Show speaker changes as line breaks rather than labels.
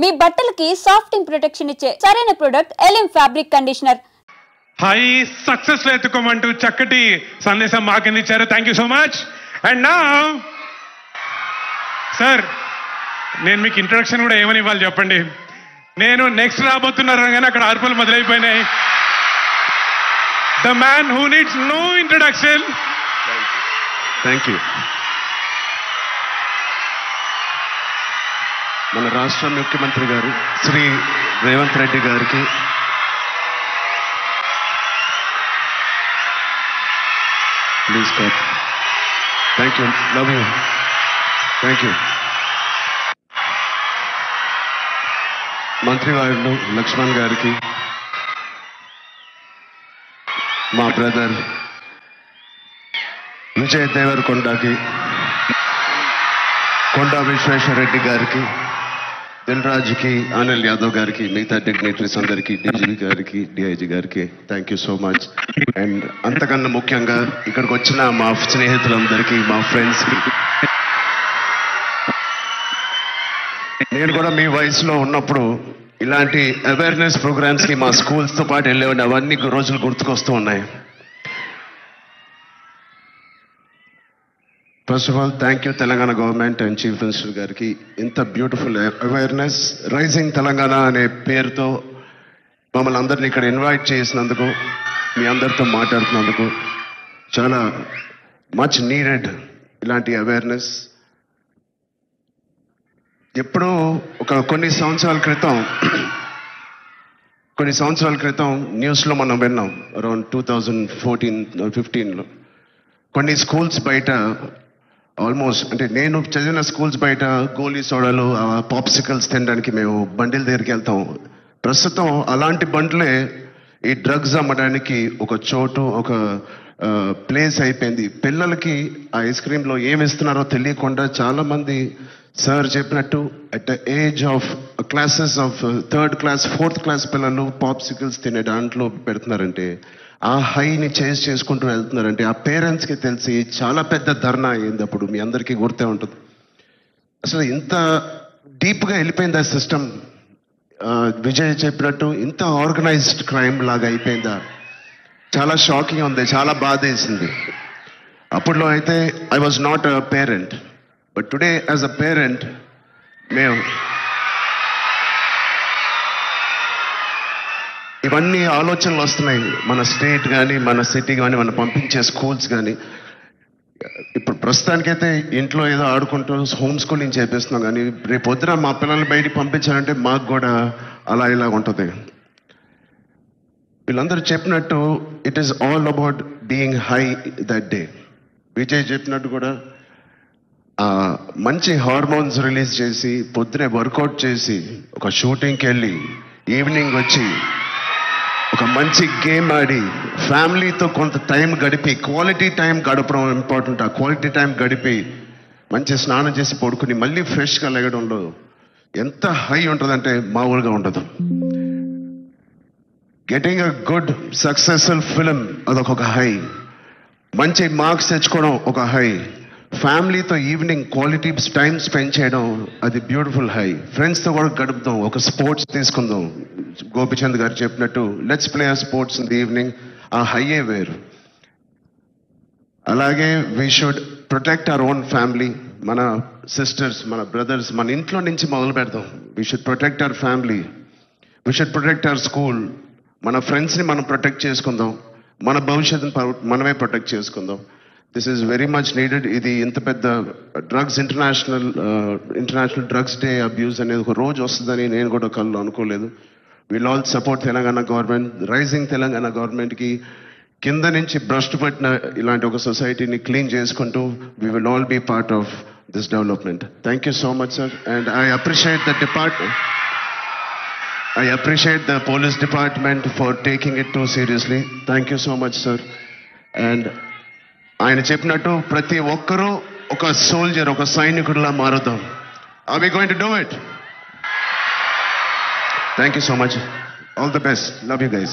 మీ బట్టలకి సాఫ్టింగ్ ప్రొటెక్షన్ ఇచ్చే సరైన ప్రొడక్ట్ ఎలిమ్ ఫ్యాబ్రిక్ కండిషనర్.
హై సక్సెస్ లో ఎత్తుకోమంటూ చక్కటి సందేశం మాకు ఇచ్చారు. Thank you so much. And నా సార్, నేను మీకు ఇంట్రొడక్షన్ కూడా ఏమని ఇవ్వాలి చెప్పండి. నేను నెక్స్ట్ రాబోతున్నారు కానీ అక్కడ అరుపులు మొదలైపోయినాయి. The man who needs no introduction.
Thank you. మన రాష్ట్ర ముఖ్యమంత్రి గారు శ్రీ రేవంత్ రెడ్డి గారికి please cut. Thank you, love you, thank you. మంత్రివారులు లక్ష్మణ్ గారికి, మా బ్రదర్ విజయ్ దేవరకొండకి, కొండా విశ్వేశ్వరరెడ్డి గారికి, దిల్ రాజుకి, అనిల్ యాదవ్ గారికి, మిగతా డిగ్నేటరీస్ అందరికీ, డీజీపీ గారికి, డిఐజీ గారికి thank you so much. And అంతకన్నా ముఖ్యంగా ఇక్కడికి వచ్చిన మా స్నేహితులందరికీ, మా ఫ్రెండ్స్కి, నేను కూడా మీ వయసులో ఉన్నప్పుడు ఇలాంటి అవేర్నెస్ ప్రోగ్రామ్స్కి మా స్కూల్స్తో పాటు వెళ్ళేవాడిని. అవన్నీ రోజులు గుర్తుకొస్తూ ఉన్నాయి. First of all thank you Telangana government and chief minister గారికి. ఇంత బ్యూటిఫుల్ అవేర్నెస్ రైజింగ్ తెలంగాణ అనే పేరుతో మమ్మల్ని అందరినీ ఇక్కడ ఇన్వైట్ చేసినందుకు, మీ అందరితో మాట్లాడుతున్నందుకు చాలా మచ్ నీడెడ్ ఇలాంటి అవేర్నెస్. ఎప్పుడో కొన్ని సంవత్సరాల క్రితం న్యూస్లో మనం విన్నాం. అరౌండ్ 2014-15లో కొన్ని స్కూల్స్ బయట ఆల్మోస్ట్, అంటే నేను చదివిన స్కూల్స్ బయట గోలీ సోడాలు, పాప్సికల్స్ తినడానికి మేము బండిల దగ్గరికి వెళ్తాం. ప్రస్తుతం అలాంటి బండ్లే ఈ డ్రగ్స్ అమ్మడానికి ఒక చోటు, ఒక ప్లేస్ అయిపోయింది. పిల్లలకి ఆ ఐస్ క్రీమ్లో ఏమి ఇస్తున్నారో తెలియకుండా చాలామంది సార్ చెప్పినట్టు at the age of classes of 3rd class 4th class పిల్లలు పాప్సికల్స్ తినే దాంట్లో పెడుతున్నారంటే, ఆ హైని చేంజ్ చేసుకుంటూ వెళ్తున్నారంటే ఆ పేరెంట్స్కి తెలిసి చాలా పెద్ద ధర్నా అయింది. అప్పుడు మీ అందరికీ గుర్తే ఉంటుంది. అసలు ఇంత డీప్గా వెళ్ళిపోయింది ఆ సిస్టమ్. విజయ్ చెప్పినట్టు ఇంత ఆర్గనైజ్డ్ క్రైమ్ లాగా అయిపోయిందా? చాలా షాకింగ్ ఉంది, చాలా బాధ వేసింది. అప్పట్లో అయితే I was not a parent, but today as a parent మేము ఇవన్నీ ఆలోచనలు వస్తున్నాయి. మన స్టేట్ కానీ, మన సిటీ కానీ, మనం పంపించే స్కూల్స్ కానీ. ఇప్పుడు ప్రస్తుతానికైతే ఇంట్లో ఏదో ఆడుకుంటూ హోమ్ స్కూలింగ్ చేపిస్తున్నాం, కానీ రేపు పొద్దున మా పిల్లల్ని బయటికి పంపించాలంటే మాకు కూడా అలా ఇలా ఉంటుంది. వీళ్ళందరూ చెప్పినట్టు it is all about being high that day. Vijay చెప్పినట్టు కూడా మంచి హార్మోన్స్ రిలీజ్ చేసి, పొద్దునే వర్కౌట్ చేసి, ఒక షూటింగ్కి వెళ్ళి, ఈవినింగ్ వచ్చి ఒక మంచి గేమ్ ఆడి, ఫ్యామిలీతో కొంత టైం గడిపి, క్వాలిటీ టైం గడపడం ఇంపార్టెంట్. ఆ క్వాలిటీ టైం గడిపి మంచి స్నానం చేసి పడుకుని మళ్ళీ ఫ్రెష్గా లెగడంలో ఎంత హై ఉంటుందంటే మామూలుగా ఉండదు. Getting a good successful film అదొక హై. మంచి మార్క్స్ తెచ్చుకోవడం ఒక హై. ఫ్యామిలీతో ఈవినింగ్ క్వాలిటీ టైం స్పెండ్ చేయడం అది బ్యూటిఫుల్ హై. ఫ్రెండ్స్తో కూడా గడుపుదాం, ఒక స్పోర్ట్స్ తీసుకుందాం. గోపిచంద్ గారు చెప్పినట్టు let's play sports in the evening. ఆ హైయే వేరు. అలాగే we should protect our own family. మన సిస్టర్స్, మన బ్రదర్స్, మన ఇంట్లో నుంచి మొదలు పెడదాం. We should protect our family, we should protect our school. మన ఫ్రెండ్స్ని మనం ప్రొటెక్ట్ చేసుకుందాం, మన భవిష్యత్తును మనమే ప్రొటెక్ట్ చేసుకుందాం. This is very much needed. ఇది ఇంత పెద్ద drugs international drugs day abuse అనేది ఒక రోజు వస్తుందని నేను కూడా కళ్ళు అనుకోలేదు. Will all support Telangana government, rising Telangana గవర్నమెంట్కి. కింద నుంచి భ్రష్టు పట్టిన ఇలాంటి ఒక సొసైటీని క్లీన్ చేసుకుంటూ we will all be part of this development. Thank you so much sir. And I appreciate the department. I appreciate the police department for taking it too seriously. Thank you so much, sir. And ఆయన చెప్పినట్టు ప్రతి ఒక్కరూ ఒక soldier, ఒక సైనికుడిలా మారుదాం. Are we going to do it? Thank you so much. All the best. Love you guys.